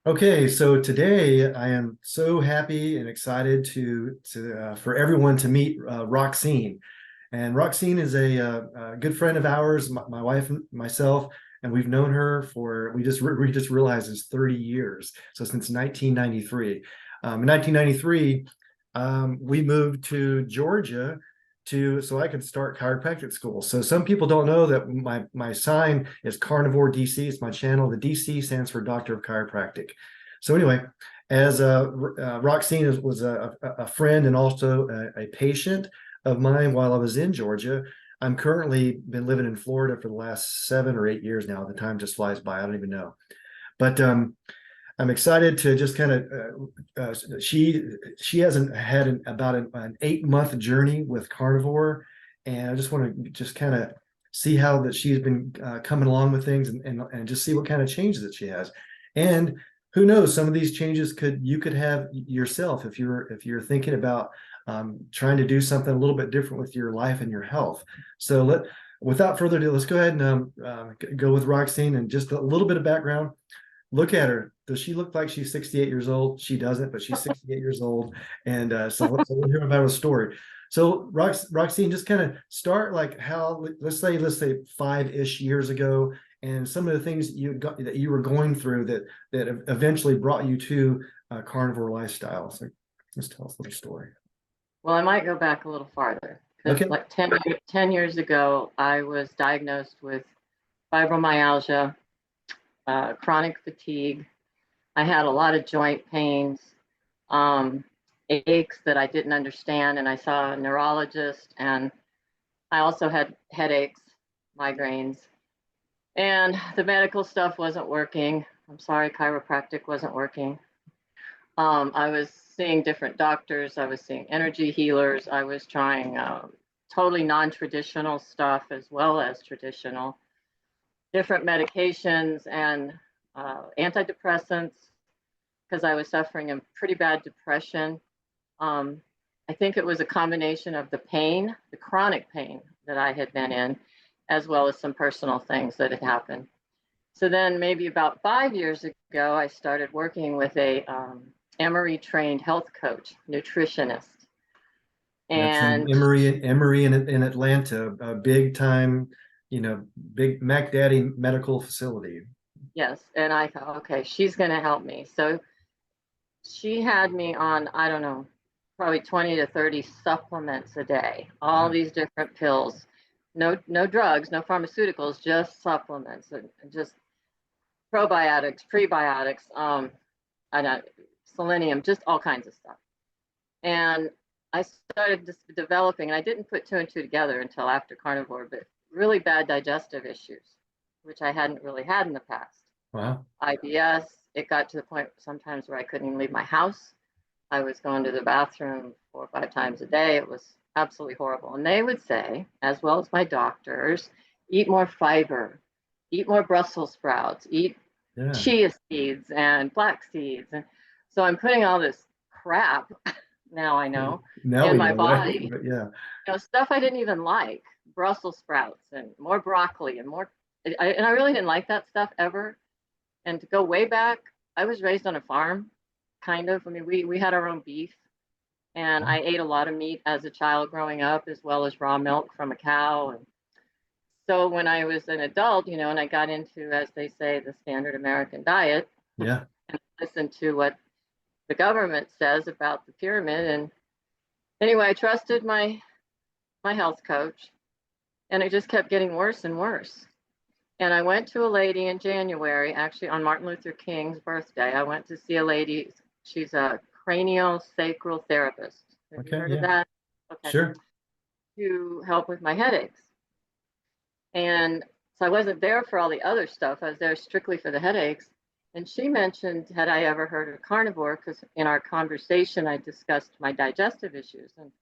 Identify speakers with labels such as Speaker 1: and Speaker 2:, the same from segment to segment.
Speaker 1: Okay, so today I am so happy and excited for everyone to meet Roxene. And Roxene is a good friend of ours, my wife and myself, and we've known her for we just realized it's 30 years. So since 1993. In 1993, we moved to Georgia to so I could start chiropractic school. So some people don't know that my sign is Carnivore DC. It's my channel. The DC stands for Doctor of Chiropractic. So anyway, as Roxene was a friend and also a patient of mine while I was in Georgia. I'm currently been living in Florida for the last 7 or 8 years now. The time just flies by. I don't even know. But I'm excited to just kind of she hasn't had about an 8 month journey with Carnivore, and I just want to just kind of see how that she's been coming along with things and just see what kind of changes that she has. And who knows, some of these changes you could have yourself if you're thinking about trying to do something a little bit different with your life and your health. So without further ado, let's go ahead and go with Roxene and just a little bit of background. Look at her. Does she look like she's 68 years old? She doesn't, but she's 68 years old. And so we'll hear about her story. So Roxene, just kind of start like how, let's say 5-ish years ago, and some of the things that you were going through that eventually brought you to a carnivore lifestyle. So just tell us a little story.
Speaker 2: Well, I might go back a little farther because
Speaker 1: Okay.
Speaker 2: like 10 years ago, I was diagnosed with fibromyalgia, chronic fatigue. I had a lot of joint pains, um, aches that I didn't understand, and I saw a neurologist, and I also had headaches, migraines, and the medical stuff wasn't working. I'm sorry, chiropractic wasn't working. I was seeing different doctors. I was seeing energy healers. I was trying totally non-traditional stuff as well as traditional, different medications and antidepressants because I was suffering a pretty bad depression. Um, I think it was a combination of the pain, the chronic pain that I had been in, as well as some personal things that had happened. So then, maybe about 5 years ago, I started working with a Emory trained health coach, nutritionist.
Speaker 1: That's
Speaker 2: And
Speaker 1: Emory in Atlanta, a big time, big Mac Daddy medical facility.
Speaker 2: yes, and I thought, okay, she's going to help me. So she had me on, I don't know, probably 20 to 30 supplements a day, all
Speaker 1: Wow.
Speaker 2: these different pills, no drugs, no pharmaceuticals, just supplements and just probiotics, prebiotics, I don't, selenium, just all kinds of stuff. And I started just developing, and I didn't put two and two together until after carnivore, but really bad digestive issues, which I hadn't really had in the past.
Speaker 1: Wow.
Speaker 2: IBS, it got to the point sometimes where I couldn't even leave my house. I was going to the bathroom 4 or 5 times a day. It was absolutely horrible. And they would say, as well as my doctors, eat more fiber, eat more Brussels sprouts, eat
Speaker 1: Yeah.
Speaker 2: chia seeds and flax seeds. And so I'm putting all this crap, now I know,
Speaker 1: Now
Speaker 2: in
Speaker 1: we
Speaker 2: my
Speaker 1: know, right?
Speaker 2: body,
Speaker 1: But yeah.
Speaker 2: stuff I didn't even like, Brussels sprouts and more broccoli and more. And I really didn't like that stuff ever. And to go way back, I was raised on a farm, kind of. I mean, we had our own beef, and I ate a lot of meat as a child growing up, as well as raw milk from a cow. And so when I was an adult, and I got into, as they say, the standard American diet,
Speaker 1: Yeah.
Speaker 2: and listened to what the government says about the pyramid. And anyway, I trusted my health coach, and it just kept getting worse and worse. And I went to a lady in January, actually on Martin Luther King's birthday. I went to see a lady. She's a cranial sacral therapist. Have you
Speaker 1: Okay.
Speaker 2: heard of
Speaker 1: Yeah.
Speaker 2: that? Okay.
Speaker 1: Sure.
Speaker 2: To help with my headaches. And so I wasn't there for all the other stuff. I was there strictly for the headaches. And she mentioned, had I ever heard of carnivore? Because in our conversation, I discussed my digestive issues. And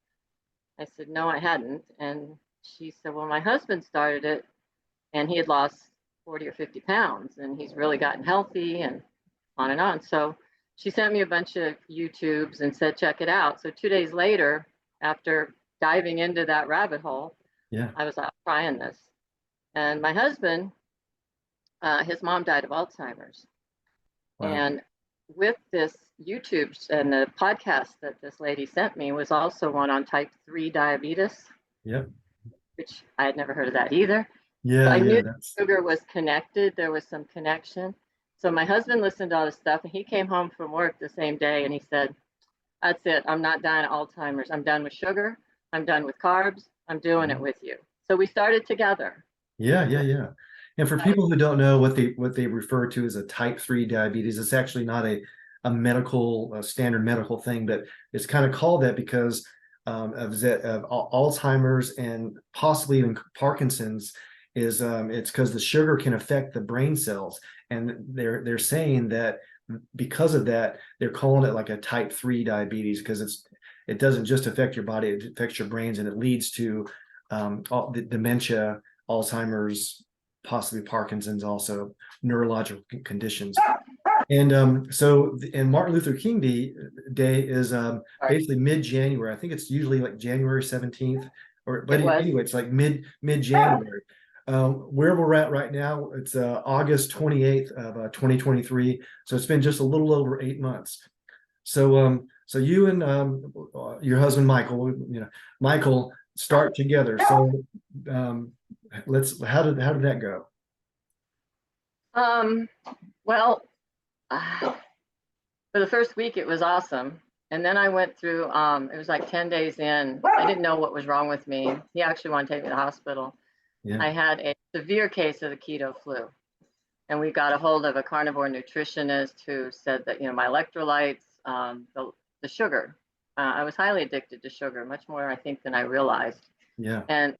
Speaker 2: I said, no, I hadn't. And she said, well, my husband started it and he had lost 40 or 50 pounds and he's really gotten healthy and on and on. So she sent me a bunch of YouTubes and said, check it out. So 2 days later, after diving into that rabbit hole,
Speaker 1: Yeah.
Speaker 2: I was out trying this. And my husband, his mom died of Alzheimer's.
Speaker 1: Wow.
Speaker 2: And with this YouTube and the podcast that this lady sent me was also one on type 3 diabetes,
Speaker 1: Yep.
Speaker 2: which I had never heard of that either. So
Speaker 1: Yeah,
Speaker 2: I
Speaker 1: yeah,
Speaker 2: knew
Speaker 1: that's
Speaker 2: sugar was connected. There was some connection. So my husband listened to all this stuff and he came home from work the same day and he said, that's it. I'm not done at Alzheimer's. I'm done with sugar. I'm done with carbs. I'm doing it with you. So we started together.
Speaker 1: yeah, yeah, yeah. And for people who don't know what they refer to as a type 3 diabetes, it's actually not a medical standard medical thing, but it's kind of called that because of Alzheimer's and possibly even Parkinson's is it's because the sugar can affect the brain cells, and they're saying that because of that they're calling it like a type 3 diabetes because it doesn't just affect your body, it affects your brains, and it leads to all the dementia, Alzheimer's, possibly Parkinson's, also neurological conditions. And and Martin Luther King Day is basically mid-January. I think it's usually like January 17th, or but
Speaker 2: It was.
Speaker 1: anyway, it's like mid-January. Where we're at right now, it's August 28th of 2023. So it's been just a little over 8 months. So you and your husband Michael, Michael start together. So um, let's how did that go?
Speaker 2: Um, well, for the first week, it was awesome. And then I went through, it was like 10 days in. I didn't know what was wrong with me. He actually wanted to take me to the hospital.
Speaker 1: Yeah.
Speaker 2: I had a severe case of the keto flu. And we got a hold of a carnivore nutritionist who said that, my electrolytes, the sugar, I was highly addicted to sugar, much more, I think, than I realized.
Speaker 1: Yeah.
Speaker 2: And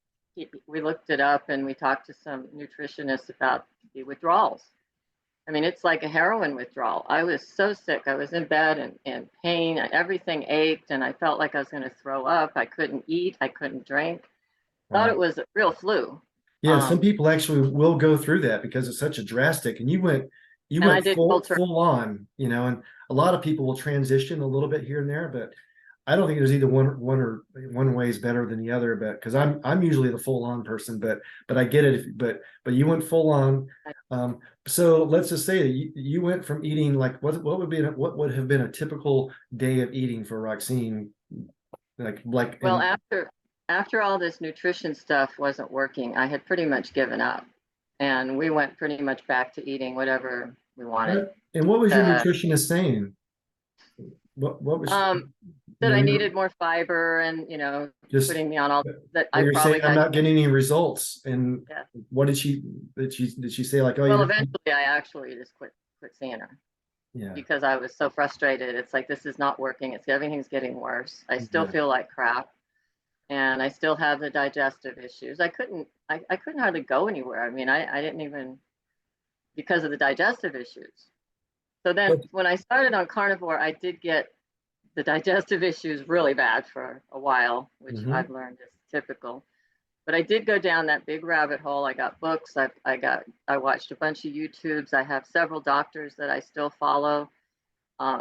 Speaker 2: we looked it up and we talked to some nutritionists about the withdrawals. I mean, it's like a heroin withdrawal. I was so sick. I was in bed and in pain. Everything ached, and I felt like I was going to throw up. I couldn't eat. I couldn't drink. Thought it
Speaker 1: Wow.
Speaker 2: was a real flu.
Speaker 1: Yeah, some people actually will go through that because it's such a drastic, and you
Speaker 2: And I
Speaker 1: went
Speaker 2: did
Speaker 1: full
Speaker 2: cold turkey.
Speaker 1: full on, and a lot of people will transition a little bit here and there, but I don't think there's either one way is better than the other, but because I'm usually the full on person, but I get it. But you went full on. So let's just say that you went from eating like what would have been a typical day of eating for Roxene, like
Speaker 2: Well,
Speaker 1: in
Speaker 2: after all this nutrition stuff wasn't working, I had pretty much given up, and we went pretty much back to eating whatever we wanted.
Speaker 1: and what was your
Speaker 2: Uh,
Speaker 1: nutritionist saying? What was
Speaker 2: um, that I
Speaker 1: you're
Speaker 2: needed more fiber, and
Speaker 1: just
Speaker 2: putting me on all that.
Speaker 1: well,
Speaker 2: I
Speaker 1: you're saying
Speaker 2: probably
Speaker 1: I'm
Speaker 2: had.
Speaker 1: not getting any results. And
Speaker 2: Yeah.
Speaker 1: what did she say like, oh,
Speaker 2: Well, eventually, I actually just quit seeing her
Speaker 1: yeah,
Speaker 2: because I was so frustrated. It's like this is not working. Everything's getting worse. I still
Speaker 1: yeah,
Speaker 2: feel like crap, and I still have the digestive issues. I couldn't hardly go anywhere. I mean, I didn't even, because of the digestive issues. So then
Speaker 1: but
Speaker 2: when I started on carnivore, I did get the digestive issues really bad for a while, which
Speaker 1: mhm.
Speaker 2: I've learned is typical. But I did go down that big rabbit hole. I got books. I watched a bunch of YouTubes. I have several doctors that I still follow.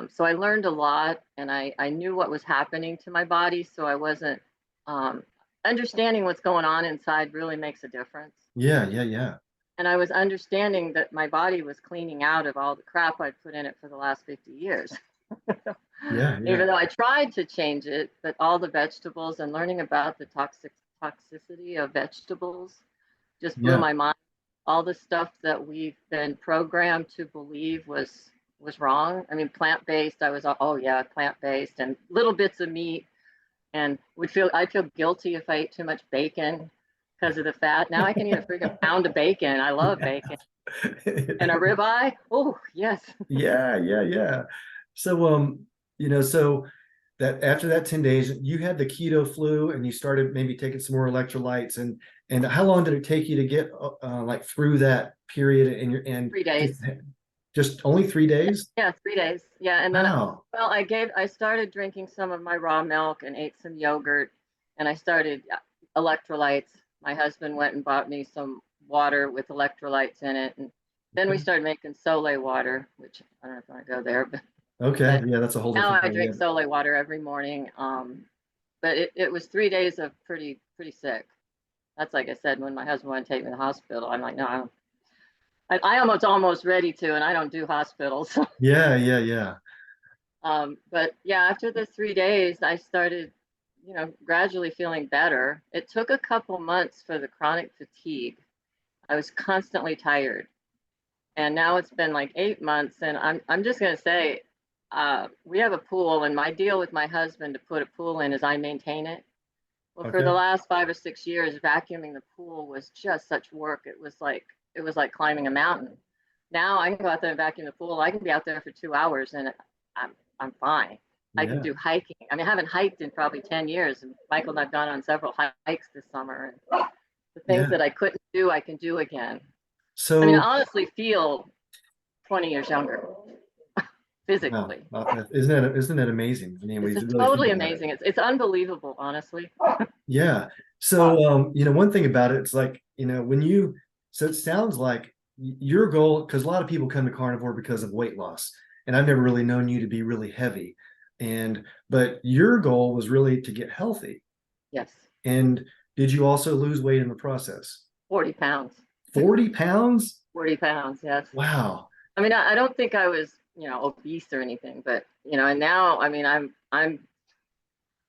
Speaker 2: So I learned a lot, and I knew what was happening to my body. So I wasn't understanding what's going on inside really makes a difference.
Speaker 1: Yeah, yeah, yeah,
Speaker 2: And I was understanding that my body was cleaning out of all the crap I'd put in it for the last 50 years.
Speaker 1: yeah, yeah,
Speaker 2: Even though I tried to change it, but all the vegetables and learning about the toxicity of vegetables just blew
Speaker 1: yeah,
Speaker 2: my mind. All the stuff that we've been programmed to believe was wrong. I mean, plant based. I was, oh yeah, plant based, and little bits of meat, and I'd feel guilty if I ate too much bacon because of the fat. Now I can eat a freaking pound of bacon. I love bacon. And a ribeye. Oh yes.
Speaker 1: yeah, yeah, yeah. So so that after that 10 days, you had the keto flu and you started maybe taking some more electrolytes, and how long did it take you to get like through that period and
Speaker 2: 3 days.
Speaker 1: just only 3 days?
Speaker 2: Yeah, 3 days. Yeah, and then
Speaker 1: Wow.
Speaker 2: well, I started drinking some of my raw milk and ate some yogurt, and I started electrolytes. My husband went and bought me some water with electrolytes in it, and then we started making Sole water, which I don't know if I want to go there,
Speaker 1: Okay.
Speaker 2: but
Speaker 1: Yeah, that's a whole
Speaker 2: now
Speaker 1: different
Speaker 2: I
Speaker 1: thing.
Speaker 2: drink
Speaker 1: Yeah.
Speaker 2: Sole water every morning. But it was 3 days of pretty sick. That's like I said, when my husband wanted to take me to the hospital, I'm like, no, I almost ready to, and I don't do hospitals.
Speaker 1: Yeah, yeah, yeah.
Speaker 2: But yeah, after the 3 days, I started, gradually feeling better. It took a couple months for the chronic fatigue. I was constantly tired, and now it's been like 8 months, and I'm just gonna say, we have a pool, and my deal with my husband to put a pool in is I maintain it. Well, for the
Speaker 1: Okay.
Speaker 2: last 5 or 6 years, vacuuming the pool was just such work. It was like climbing a mountain. Now I can go out there and vacuum the pool. I can be out there for 2 hours and I'm fine. I can
Speaker 1: Yeah,
Speaker 2: do hiking. I mean, I haven't hiked in probably 10 years. And Michael and I've gone on several hikes this summer. And the things
Speaker 1: yeah.
Speaker 2: that I couldn't do, I can do again. I mean, I
Speaker 1: So,
Speaker 2: honestly feel 20 years younger
Speaker 1: wow,
Speaker 2: physically.
Speaker 1: isn't that amazing? I mean, we
Speaker 2: This is
Speaker 1: really think
Speaker 2: totally
Speaker 1: about it.
Speaker 2: amazing. It's unbelievable, honestly.
Speaker 1: Yeah.
Speaker 2: Wow.
Speaker 1: So, one thing about it, it's like, so it sounds like your goal, because a lot of people come to carnivore because of weight loss, and I've never really known you to be really heavy. But your goal was really to get healthy.
Speaker 2: Yes.
Speaker 1: And did you also lose weight in the process?
Speaker 2: 40 pounds.
Speaker 1: 40 pounds?
Speaker 2: 40 pounds. Yes.
Speaker 1: Wow.
Speaker 2: I mean, I don't think I was, obese or anything, but and now, I mean, I'm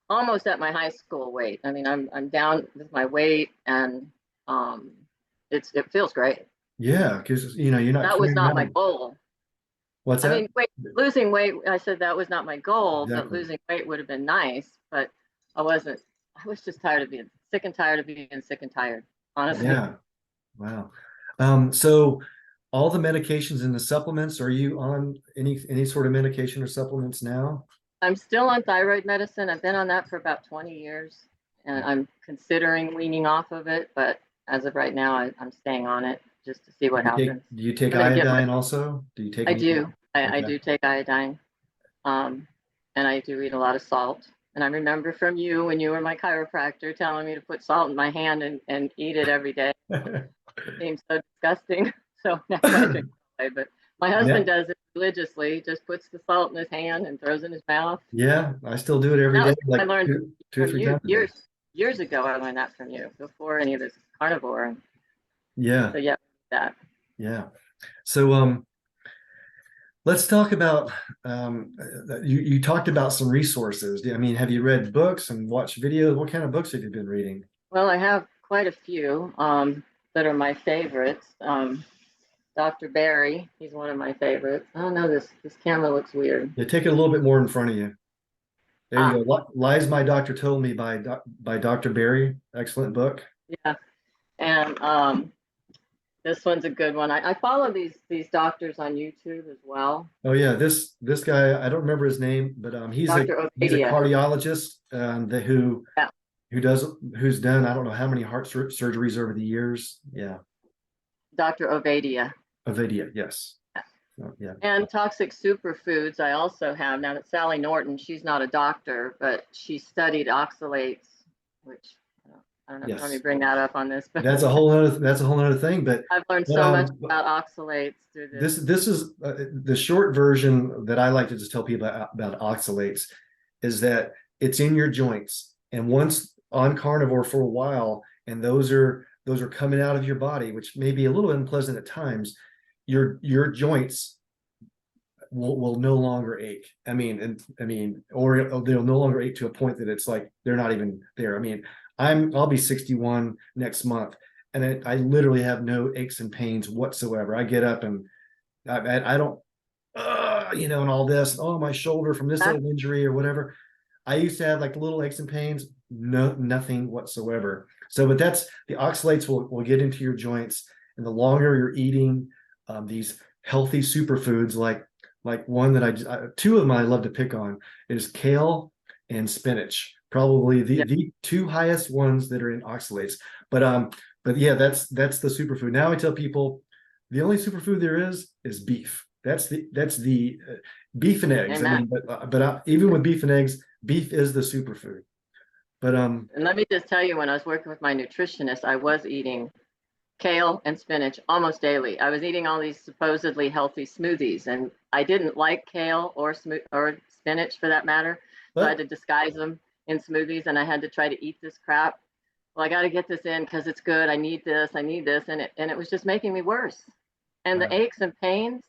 Speaker 2: almost at my high school weight. I mean, I'm down with my weight, and um, it feels great.
Speaker 1: Yeah, because you're not
Speaker 2: That was
Speaker 1: carrying
Speaker 2: not my
Speaker 1: around.
Speaker 2: goal.
Speaker 1: What's
Speaker 2: I
Speaker 1: that?
Speaker 2: mean, losing weight. I said that was not my goal, but
Speaker 1: Exactly.
Speaker 2: losing weight would have been nice. But I wasn't. I was just tired of being sick and tired of being sick and tired. Honestly,
Speaker 1: Yeah. Wow. So all the medications and the supplements, are you on any sort of medication or supplements now?
Speaker 2: I'm still on thyroid medicine. I've been on that for about 20 years, and
Speaker 1: Yeah.
Speaker 2: I'm considering weaning off of it. But as of right now, I'm staying on it just to see
Speaker 1: Do
Speaker 2: what
Speaker 1: you take
Speaker 2: happens.
Speaker 1: do you take
Speaker 2: I'm going to give my.
Speaker 1: iodine also? Do you take
Speaker 2: I
Speaker 1: any?
Speaker 2: do. I
Speaker 1: Okay.
Speaker 2: do take iodine, um, and I do eat a lot of salt. And I remember from you when you were my chiropractor telling me to put salt in my hand and eat it every day. It seems so disgusting. So now I drink it. But my husband
Speaker 1: Yeah.
Speaker 2: does it religiously. He just puts the salt in his hand and throws it in his mouth.
Speaker 1: Yeah, I still do it every
Speaker 2: That
Speaker 1: day,
Speaker 2: was I
Speaker 1: like
Speaker 2: learned
Speaker 1: two or
Speaker 2: from
Speaker 1: three
Speaker 2: you
Speaker 1: times a day.
Speaker 2: years ago. I learned that from you before any of this carnivore. And
Speaker 1: Yeah,
Speaker 2: so yeah, that.
Speaker 1: yeah. So let's talk about you talked about some resources. I mean, have you read books and watched videos? What kind of books have you been reading?
Speaker 2: Well, I have quite a few that are my favorites. Dr. Barry, he's one of my favorites. Oh no, this camera looks weird.
Speaker 1: Yeah, take it a little bit more in front of you. There
Speaker 2: Ah,
Speaker 1: you go. Lies My Doctor Told Me by Dr. Barry. Excellent book.
Speaker 2: yeah. And this one's a good one. I follow these doctors on YouTube as well.
Speaker 1: Oh yeah, this guy, I don't remember his name, but
Speaker 2: Dr.
Speaker 1: he's a
Speaker 2: Ovadia.
Speaker 1: cardiologist
Speaker 2: Yeah.
Speaker 1: who's done I don't know how many surgeries over the years. Yeah,
Speaker 2: Dr. Ovadia.
Speaker 1: Avidia, yes. So, yeah.
Speaker 2: And toxic superfoods, I also have. Now that Sally Norton, she's not a doctor, but she studied oxalates, which I don't know if you want me
Speaker 1: Yes.
Speaker 2: to bring that up on this, but
Speaker 1: That's a whole other thing. But
Speaker 2: I've learned
Speaker 1: but
Speaker 2: so much about oxalates through this.
Speaker 1: this is the short version that I like to just tell people about oxalates is that it's in your joints, and once on carnivore for a while, and those are coming out of your body, which may be a little unpleasant at times. Your joints will no longer ache. Or they'll no longer ache to a point that it's like they're not even there. I mean, I'll be 61 next month, and I literally have no aches and pains whatsoever. I get up and I don't, and all this. Oh, my shoulder from this little injury or whatever. I used to have like little aches and pains, no, nothing whatsoever. So, but that's the oxalates will get into your joints, and the longer you're eating these healthy superfoods, like one that two of them I love to pick on is kale and spinach, probably
Speaker 2: Yeah.
Speaker 1: the two highest ones that are in oxalates. But yeah, that's the superfood. Now I tell people the only superfood there is beef. That's the beef and eggs. I
Speaker 2: Amen.
Speaker 1: mean, but even with beef and eggs, beef is the superfood. But
Speaker 2: And let me just tell you, when I was working with my nutritionist, I was eating kale and spinach almost daily. I was eating all these supposedly healthy smoothies, and I didn't like kale or spinach for that matter. So I had
Speaker 1: but
Speaker 2: to disguise them in smoothies, and I had to try to eat this crap. Well, I got to get this in because it's good. I need this. I need this, and it was just making me worse. And the
Speaker 1: Wow.
Speaker 2: aches and pains,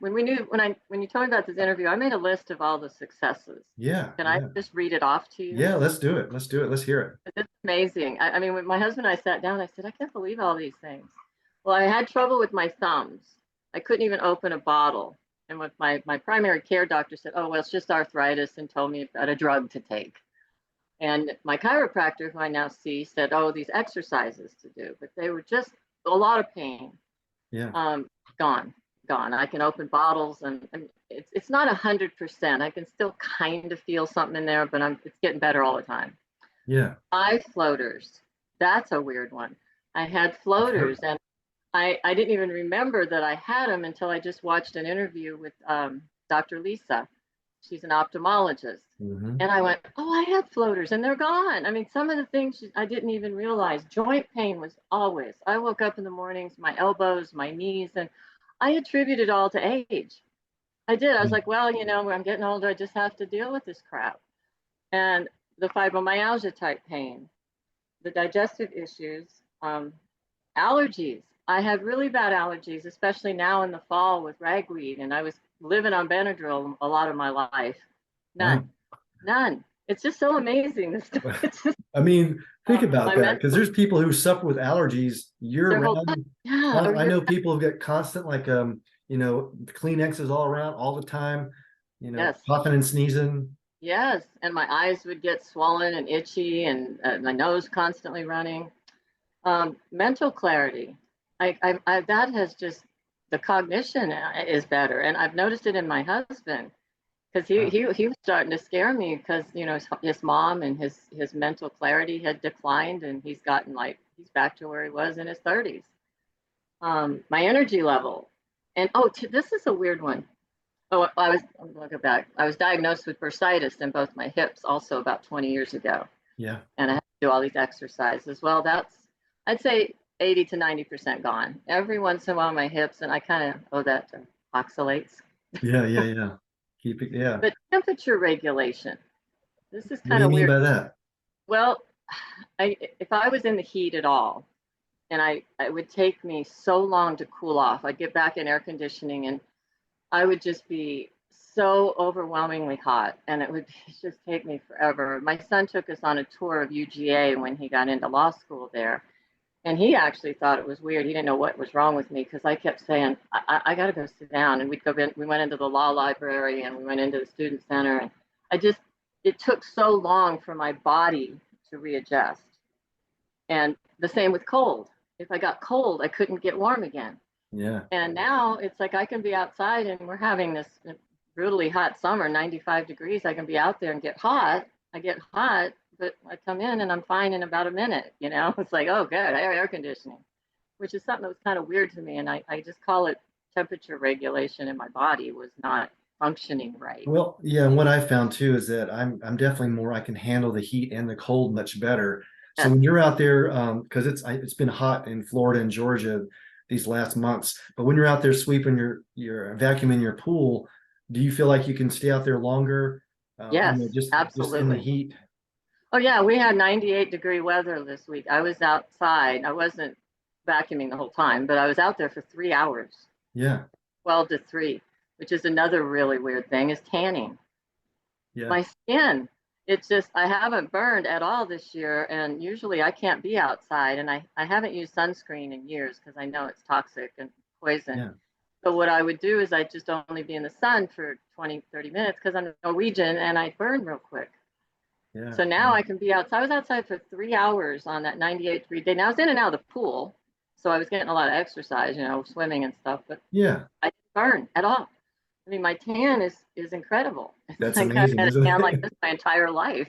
Speaker 2: when you told me about this interview, I made a list of all the successes.
Speaker 1: Yeah,
Speaker 2: Can I
Speaker 1: yeah.
Speaker 2: just read it off to you?
Speaker 1: Yeah, let's do it. Let's do it. Let's hear it.
Speaker 2: It's amazing. I mean, when my husband and I sat down, I said, I can't believe all these things. Well, I had trouble with my thumbs. I couldn't even open a bottle. And what my primary care doctor said, oh, well, it's just arthritis, and told me about a drug to take. And my chiropractor, who I now see, said, oh, these exercises to do, but they were just a lot of pain.
Speaker 1: Yeah.
Speaker 2: Um, gone, gone. I can open bottles, and it's not 100%. I can still kind of feel something in there, but it's getting better all the time.
Speaker 1: Yeah.
Speaker 2: Eye floaters. That's a weird one. I had
Speaker 1: I've heard.
Speaker 2: floaters, and I didn't even remember that I had them until I just watched an interview with Dr. Lisa. She's an ophthalmologist.
Speaker 1: Hmm.
Speaker 2: And I went, oh, I had floaters and they're gone. I mean, some of the things I didn't even realize. Joint pain was always. I woke up in the mornings, my elbows, my knees, and I attributed it all to age. I did. I was like, well, I'm getting older. I just have to deal with this crap. And the fibromyalgia type pain, the digestive issues, allergies. I had really bad allergies, especially now in the fall with ragweed. And I was living on Benadryl a lot of my life.
Speaker 1: Wow.
Speaker 2: None, none. It's just so amazing. This stuff. It's just
Speaker 1: I mean, think about
Speaker 2: my
Speaker 1: that, because
Speaker 2: mental,
Speaker 1: there's people who suffer with allergies year
Speaker 2: their whole life.
Speaker 1: round.
Speaker 2: Yeah, or
Speaker 1: I
Speaker 2: you're
Speaker 1: know people who've got constant, like, Kleenexes all around all the time,
Speaker 2: yes,
Speaker 1: coughing and sneezing.
Speaker 2: yes. And my eyes would get swollen and itchy, and my nose constantly running. Mental clarity. That has just the cognition is better, and I've noticed it in my husband because
Speaker 1: Wow.
Speaker 2: he was starting to scare me because his mom and his mental clarity had declined, and he's back to where he was in his 30s. My energy level, and this is a weird one. Oh, I'm looking back. I was diagnosed with bursitis in both my hips also about 20 years ago,
Speaker 1: Yeah.
Speaker 2: and I had to do all these exercises. Well, I'd say 80 to 90% gone. Every once in a while, my hips, and I kind of owe that to oxalates.
Speaker 1: Yeah. Yeah. Yeah. Keep it. Yeah.
Speaker 2: But temperature regulation. This is
Speaker 1: What do
Speaker 2: kind
Speaker 1: you
Speaker 2: of
Speaker 1: mean
Speaker 2: weird.
Speaker 1: by that?
Speaker 2: Well, if I was in the heat at all, and it would take me so long to cool off. I'd get back in air conditioning, and I would just be so overwhelmingly hot, and it would just take me forever. My son took us on a tour of UGA when he got into law school there, and he actually thought it was weird. He didn't know what was wrong with me because I kept saying, I got to go sit down. And we went into the law library and we went into the student center. And it took so long for my body to readjust. And the same with cold. If I got cold, I couldn't get warm again.
Speaker 1: Yeah.
Speaker 2: And now it's like I can be outside and we're having this brutally hot summer, 95 degrees. I can be out there and get hot. I get hot, but I come in and I'm fine in about a minute. It's like, oh, good, air conditioning, which is something that was kind of weird to me. And I just call it temperature regulation in my body was not functioning right.
Speaker 1: Well, yeah, and what I found too is that I'm definitely more, I can handle the heat and the cold much better. So
Speaker 2: Yes.
Speaker 1: when you're out there, because it's been hot in Florida and Georgia these last months, but when you're out there sweeping your vacuuming your pool, do you feel like you can stay out there longer?
Speaker 2: Yes,
Speaker 1: Just in the
Speaker 2: absolutely.
Speaker 1: heat.
Speaker 2: Oh, yeah, we had 98-degree weather this week. I was outside. I wasn't vacuuming the whole time, but I was out there for 3 hours,
Speaker 1: Yeah,
Speaker 2: 12 to 3, which is another really weird thing is tanning.
Speaker 1: yeah,
Speaker 2: My skin, it's just, I haven't burned at all this year. And usually I can't be outside. And I haven't used sunscreen in years because I know it's toxic and poison.
Speaker 1: yeah,
Speaker 2: So what I would do is I'd just only be in the sun for 20, 30 minutes because I'm Norwegian and I burn real quick.
Speaker 1: yeah,
Speaker 2: So now I can be outside. I was outside for 3 hours on that 98-degree day. Now I was in and out of the pool. So I was getting a lot of exercise, swimming and stuff, but
Speaker 1: yeah.
Speaker 2: I didn't burn at all. I mean, my tan is incredible. It's
Speaker 1: That's
Speaker 2: like I've
Speaker 1: amazing,
Speaker 2: had a
Speaker 1: isn't
Speaker 2: tan like
Speaker 1: it?
Speaker 2: this my entire life.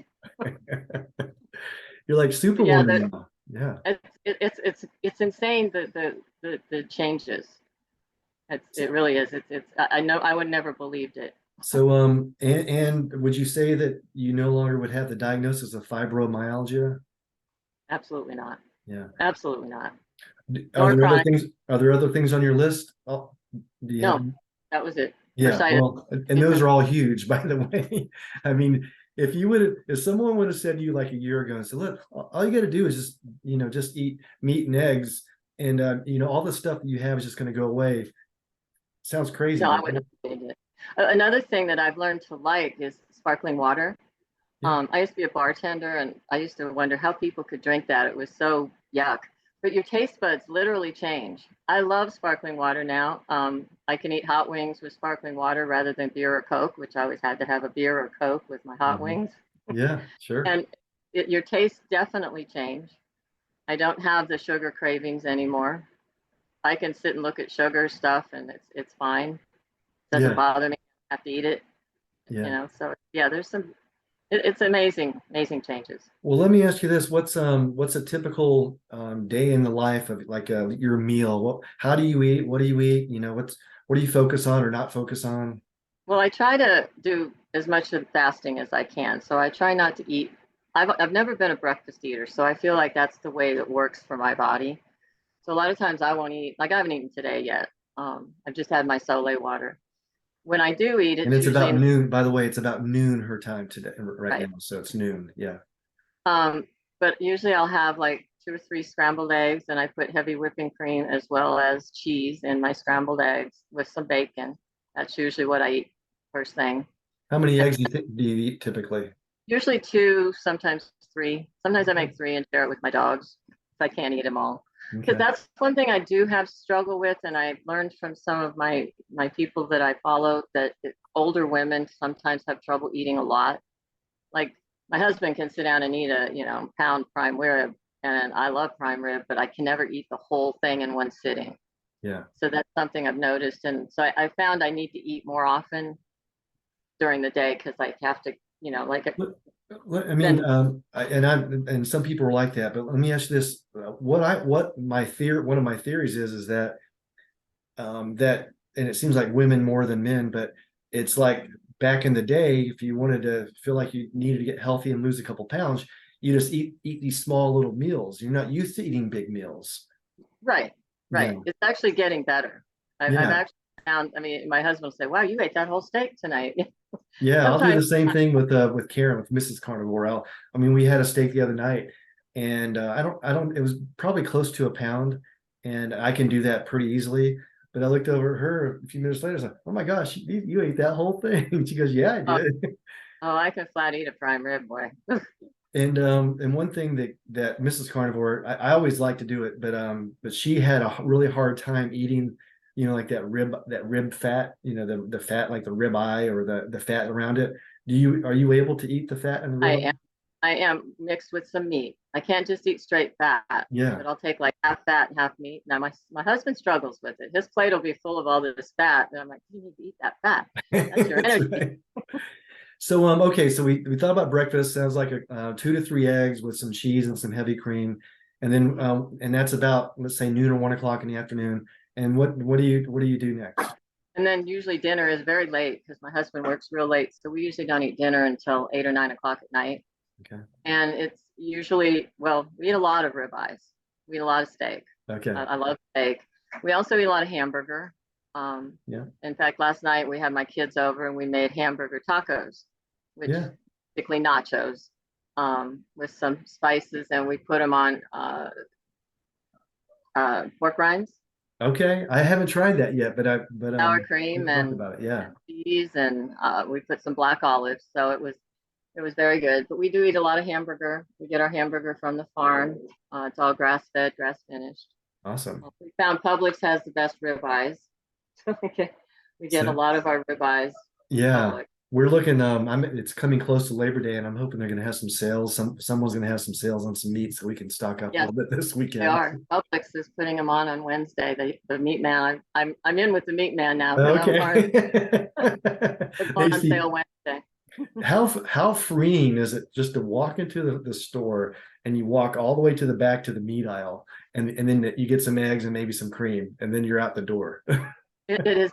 Speaker 1: You're like
Speaker 2: But yeah,
Speaker 1: Superwoman now. Yeah.
Speaker 2: it's insane the changes. It really is. I know I would never believed it.
Speaker 1: So, and would you say that you no longer would have the diagnosis of fibromyalgia?
Speaker 2: Absolutely not.
Speaker 1: Yeah.
Speaker 2: Absolutely not.
Speaker 1: Are
Speaker 2: Nor
Speaker 1: there other
Speaker 2: chronic.
Speaker 1: things? Are there other things on your list? Oh, do you have?
Speaker 2: No, that was it.
Speaker 1: Yeah.
Speaker 2: Bursitis.
Speaker 1: Well, and those are all huge, by the way. I mean, if someone would have said to you like a year ago and said, "Look, all you got to do is just eat meat and eggs," and you know, all the stuff that you have is just going to go away. Sounds crazy,
Speaker 2: No, I
Speaker 1: but
Speaker 2: wouldn't have it. Another thing that I've learned to like is sparkling water.
Speaker 1: yeah,
Speaker 2: I used to be a bartender and I used to wonder how people could drink that. It was so yuck. But your taste buds literally change. I love sparkling water now. I can eat hot wings with sparkling water rather than beer or Coke, which I always had to have a beer or Coke with my hot
Speaker 1: mhm.
Speaker 2: wings.
Speaker 1: Yeah, sure,
Speaker 2: And your tastes definitely change. I don't have the sugar cravings anymore. I can sit and look at sugar stuff and it's fine. It doesn't
Speaker 1: yeah,
Speaker 2: bother me. I have to eat it, you
Speaker 1: yeah.
Speaker 2: know. So yeah, there's some it's amazing, amazing changes.
Speaker 1: Well, let me ask you this: what's a typical day in the life of like your meal? How do you eat? What do you eat? You know, what do you focus on or not focus on?
Speaker 2: Well, I try to do as much of fasting as I can. So I try not to eat. I've never been a breakfast eater, so I feel like that's the way that works for my body. So a lot of times I won't eat. Like I haven't eaten today yet. I've just had my Sole water. When I do eat,
Speaker 1: And
Speaker 2: it's
Speaker 1: it's
Speaker 2: usually
Speaker 1: about
Speaker 2: in
Speaker 1: noon. By the way, it's about noon her time today, right
Speaker 2: right.
Speaker 1: now. So it's noon. Yeah.
Speaker 2: But usually I'll have like 2 or 3 scrambled eggs, and I put heavy whipping cream as well as cheese in my scrambled eggs with some bacon. That's usually what I eat first thing.
Speaker 1: How many eggs do you eat typically?
Speaker 2: Usually 2, sometimes 3. Sometimes I
Speaker 1: Okay.
Speaker 2: make 3 and share it with my dogs if I can't eat them all. Because
Speaker 1: Okay.
Speaker 2: that's one thing I do have struggle with, and I learned from some of my people that I follow that older women sometimes have trouble eating a lot. Like my husband can sit down and eat a pound prime rib, and I love prime rib, but I can never eat the whole thing in one sitting.
Speaker 1: Yeah.
Speaker 2: So that's something I've noticed, and so I found I need to eat more often during the day because I have to, like
Speaker 1: Look, I mean,
Speaker 2: then
Speaker 1: and some people are like that, but let me ask you this: one of my theories is that that, and it seems like women more than men, but it's like back in the day, if you wanted to feel like you needed to get healthy and lose a couple pounds, you just eat these small little meals. You're not used to eating big meals.
Speaker 2: right,
Speaker 1: Yeah,
Speaker 2: right. It's actually getting better. I've
Speaker 1: yeah,
Speaker 2: actually found. I mean, my husband will say, "Wow, you ate that whole steak tonight."
Speaker 1: yeah. I'll do
Speaker 2: Sometimes,
Speaker 1: the same thing with Karen, with Mrs. Carnivore. I mean, we had a steak the other night, and I don't. It was probably close to a pound, and I can do that pretty easily. But I looked over at her a few minutes later. I was like, "Oh my gosh, you ate that whole thing?" She goes, "Yeah, I
Speaker 2: oh,
Speaker 1: did."
Speaker 2: oh, I can flat eat a prime rib, boy.
Speaker 1: And one thing that Mrs. Carnivore, I always like to do it, but she had a really hard time eating, you know, like that rib fat, you know, the fat like the rib eye or the fat around it. Are you able to eat the fat and the
Speaker 2: I
Speaker 1: rib
Speaker 2: am.
Speaker 1: eye?
Speaker 2: I am mixed with some meat. I can't just eat straight fat,
Speaker 1: Yeah.
Speaker 2: but I'll take like half fat and half meat. Now my husband struggles with it. His plate will be full of all this fat, and I'm like, you need to eat that fat. That's your
Speaker 1: That's
Speaker 2: energy.
Speaker 1: right. So okay, so we thought about breakfast. Sounds like a 2 to 3 eggs with some cheese and some heavy cream, and then and that's about, let's say, noon or 1 o'clock in the afternoon. And what do you do next?
Speaker 2: And then usually dinner is very late because my husband works real late, so we usually don't eat dinner until 8 or 9 o'clock at night.
Speaker 1: Okay.
Speaker 2: And it's usually, well, we eat a lot of ribeyes. We eat a lot of steak.
Speaker 1: Okay.
Speaker 2: I love steak. We also eat a lot of hamburger. Um,
Speaker 1: Yeah.
Speaker 2: in fact, last night we had my kids over and we made hamburger tacos, which
Speaker 1: Yeah.
Speaker 2: basically nachos, with some spices, and we put them on pork rinds,
Speaker 1: Okay. I haven't tried that yet, but
Speaker 2: sour
Speaker 1: we've
Speaker 2: cream,
Speaker 1: talked about it. Yeah.
Speaker 2: and cheese, and we put some black olives. So it was very good. But we do eat a lot of hamburger. We get our hamburger from the farm. It's all grass fed, grass finished.
Speaker 1: Awesome.
Speaker 2: We found Publix has the best ribeyes. So we get a
Speaker 1: So
Speaker 2: lot of our ribeyes from
Speaker 1: yeah,
Speaker 2: Publix.
Speaker 1: we're looking. It's coming close to Labor Day, and I'm hoping they're going to have some sales. Someone's going to have some sales on some meat, so we can stock up a
Speaker 2: Yes,
Speaker 1: little bit this
Speaker 2: they
Speaker 1: weekend.
Speaker 2: are. Publix is putting them on Wednesday. The meat man. I'm in with the meat man now because I'm learning.
Speaker 1: Okay.
Speaker 2: It's
Speaker 1: Hey,
Speaker 2: on
Speaker 1: Steve,
Speaker 2: sale Wednesday.
Speaker 1: how freeing is it just to walk into the store and you walk all the way to the back to the meat aisle, and then you get some eggs and maybe some cream, and then you're out the door.
Speaker 2: It is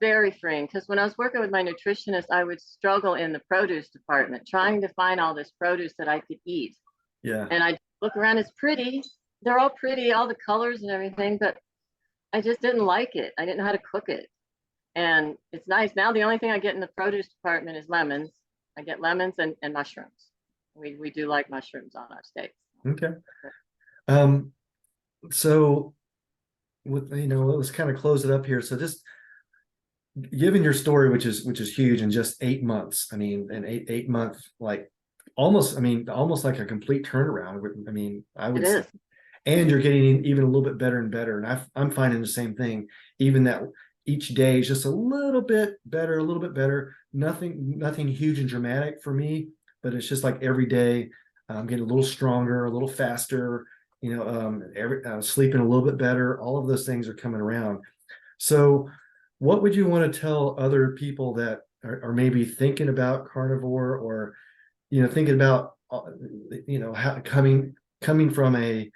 Speaker 2: very freeing because when I was working with my nutritionist, I would struggle in the produce department trying to find all this produce that I could eat.
Speaker 1: Yeah.
Speaker 2: And I look around, it's pretty. They're all pretty, all the colors and everything, but I just didn't like it. I didn't know how to cook it. And it's nice. Now the only thing I get in the produce department is lemons. I get lemons and mushrooms. We do like mushrooms on our steaks.
Speaker 1: Okay. Um, So with, let's kind of close it up here. So just given your story, which is huge, in just 8 months. I mean, an eight month, like almost, I mean, almost like a complete turnaround. I mean, I
Speaker 2: It
Speaker 1: would say,
Speaker 2: is.
Speaker 1: and you're getting even a little bit better and better. And I'm finding the same thing, even that each day is just a little bit better, a little bit better. Nothing huge and dramatic for me, but it's just like every day I'm getting a little stronger, a little faster, sleeping a little bit better. All of those things are coming around. So, what would you want to tell other people that are maybe thinking about carnivore, or thinking about how coming from a,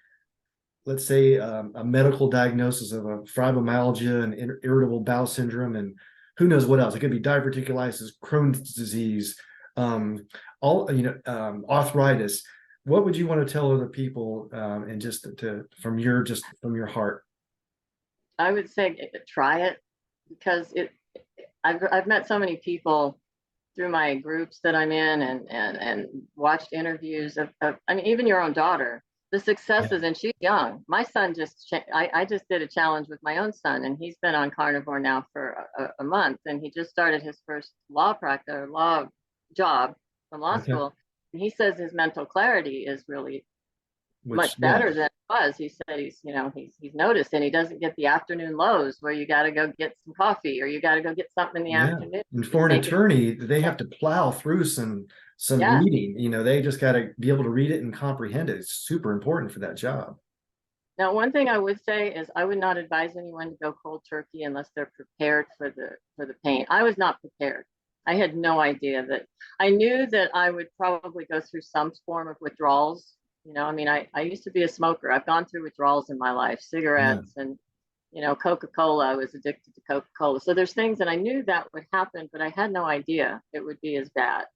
Speaker 1: let's say, a medical diagnosis of a fibromyalgia and irritable bowel syndrome, and who knows what else? It could be diverticulitis, Crohn's disease, um, arthritis. What would you want to tell other people, and just from your heart?
Speaker 2: I would say try it because I've met so many people through my groups that I'm in and watched interviews of I mean, even your own daughter, the
Speaker 1: Yeah.
Speaker 2: successes, and she's young. My son I just did a challenge with my own son, and he's been on carnivore now for a month, and he just started his first law job from law
Speaker 1: Okay.
Speaker 2: school. And he says his mental clarity is really
Speaker 1: Which,
Speaker 2: much
Speaker 1: yeah.
Speaker 2: better than it was. He said he's noticed, and he doesn't get the afternoon lows where you got to go get some coffee or you got to go get something in the
Speaker 1: Yeah.
Speaker 2: afternoon.
Speaker 1: And
Speaker 2: Just
Speaker 1: for an
Speaker 2: make it.
Speaker 1: attorney, they have to plow through some
Speaker 2: Yeah.
Speaker 1: reading. They just got to be able to read it and comprehend it. It's super important for that job.
Speaker 2: Now, one thing I would say is I would not advise anyone to go cold turkey unless they're prepared for the pain. I was not prepared. I had no idea that I knew that I would probably go through some form of withdrawals. I mean, I used to be a smoker. I've gone through withdrawals in my life,
Speaker 1: Yeah.
Speaker 2: cigarettes and Coca-Cola. I was addicted to Coca-Cola. So there's things that I knew that would happen, but I had no idea it would be as bad.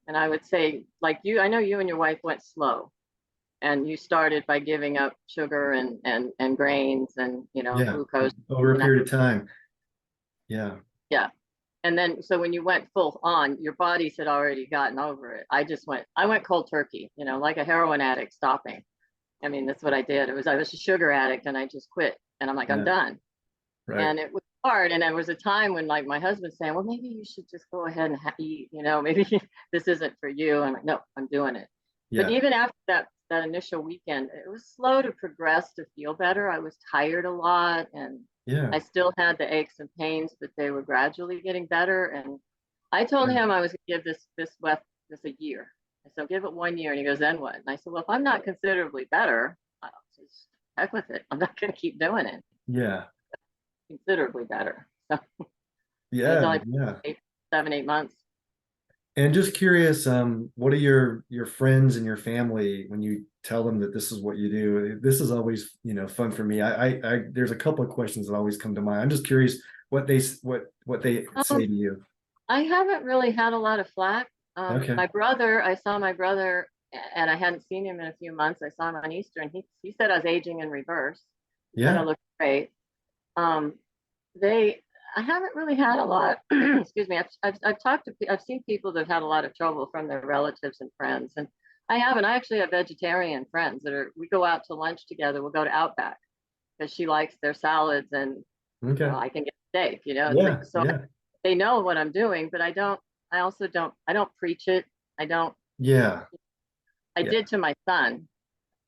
Speaker 2: And I would say, like you, I know you and your wife went slow and you started by giving up sugar and grains and
Speaker 1: Yeah.
Speaker 2: glucose.
Speaker 1: Over a
Speaker 2: And
Speaker 1: period of time. Yeah.
Speaker 2: yeah, and then so when you went full on, your bodies had already gotten over it. I went cold turkey, like a heroin addict stopping. I mean, that's what I did. I was a sugar addict and I just quit, and I'm like, I'm
Speaker 1: Yeah.
Speaker 2: done.
Speaker 1: Right.
Speaker 2: And it was hard, and there was a time when like my husband saying, well, maybe you should just go ahead and eat, maybe this isn't for you. I'm like, no, I'm doing it. But
Speaker 1: Yeah.
Speaker 2: even after that initial weekend, it was slow to progress to feel better. I was tired a lot, and
Speaker 1: Yeah.
Speaker 2: I still had the aches and pains, but they were gradually getting better. And I told
Speaker 1: Yeah.
Speaker 2: him I was going to give this a year. I said, give it 1 year. And he goes, then what? And I said, well, if I'm not considerably better, I'll just heck with it. I'm not going to keep doing it.
Speaker 1: Yeah.
Speaker 2: Considerably better. So, and it's
Speaker 1: Yeah.
Speaker 2: only
Speaker 1: Yeah.
Speaker 2: 7, 8 months.
Speaker 1: And just curious, what are your friends and your family when you tell them that this is what you do? This is always, fun for me. There's a couple of questions that always come to mind. I'm just curious what they
Speaker 2: Um,
Speaker 1: say to you.
Speaker 2: I haven't really had a lot of flack.
Speaker 1: Okay.
Speaker 2: I saw my brother, and I hadn't seen him in a few months. I saw him on Easter, and he said I was aging in reverse. He said I
Speaker 1: Yeah.
Speaker 2: looked great. Um, they, I haven't really had a lot. Excuse me. I've seen people that have had a lot of trouble from their relatives and friends, and I haven't. I actually have vegetarian friends we go out to lunch together. We'll go to Outback because she likes their salads, and
Speaker 1: Okay.
Speaker 2: I can get steak. It's like
Speaker 1: Yeah.
Speaker 2: so
Speaker 1: Yeah.
Speaker 2: they know what I'm doing, but I don't. I also don't. I don't preach it. I don't.
Speaker 1: Yeah.
Speaker 2: I
Speaker 1: Yeah.
Speaker 2: did to my son,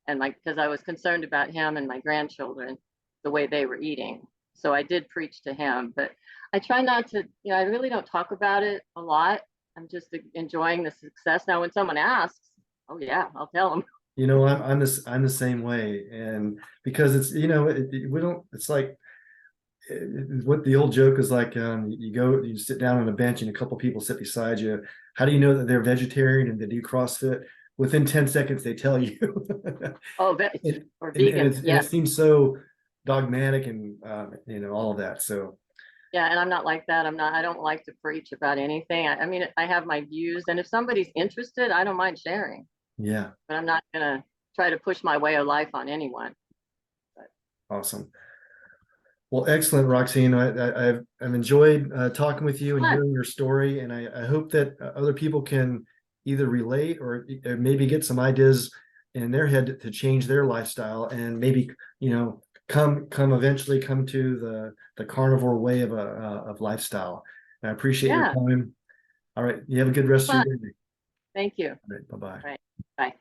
Speaker 2: and because I was concerned about him and my grandchildren, the way they were eating. So I did preach to him, but I try not to. I really don't talk about it a lot. I'm just enjoying the success now. When someone asks, oh yeah, I'll tell them.
Speaker 1: I'm the same way, and because it's we don't. It's like what the old joke is like. You sit down on a bench and a couple people sit beside you. How do you know that they're vegetarian and they do CrossFit? Within 10 seconds, they tell you.
Speaker 2: Oh,
Speaker 1: and,
Speaker 2: or
Speaker 1: and
Speaker 2: vegan,
Speaker 1: it's and
Speaker 2: yeah,
Speaker 1: it seems so dogmatic, and all of that. So
Speaker 2: yeah. And I'm not like that. I'm not. I don't like to preach about anything. I mean, I have my views, and if somebody's interested, I don't mind sharing.
Speaker 1: yeah,
Speaker 2: But I'm not gonna try to push my way of life on anyone. But
Speaker 1: awesome. Well, excellent, Roxene. I've enjoyed talking with you and
Speaker 2: fun.
Speaker 1: hearing your story, and I hope that other people can either relate or maybe get some ideas in their head to change their lifestyle and maybe, you know, eventually come to the carnivore way of lifestyle. And I appreciate your
Speaker 2: Yeah,
Speaker 1: time. All right, you have a good rest of
Speaker 2: fun.
Speaker 1: your day.
Speaker 2: Thank you.
Speaker 1: All right, bye bye.
Speaker 2: All right. Bye.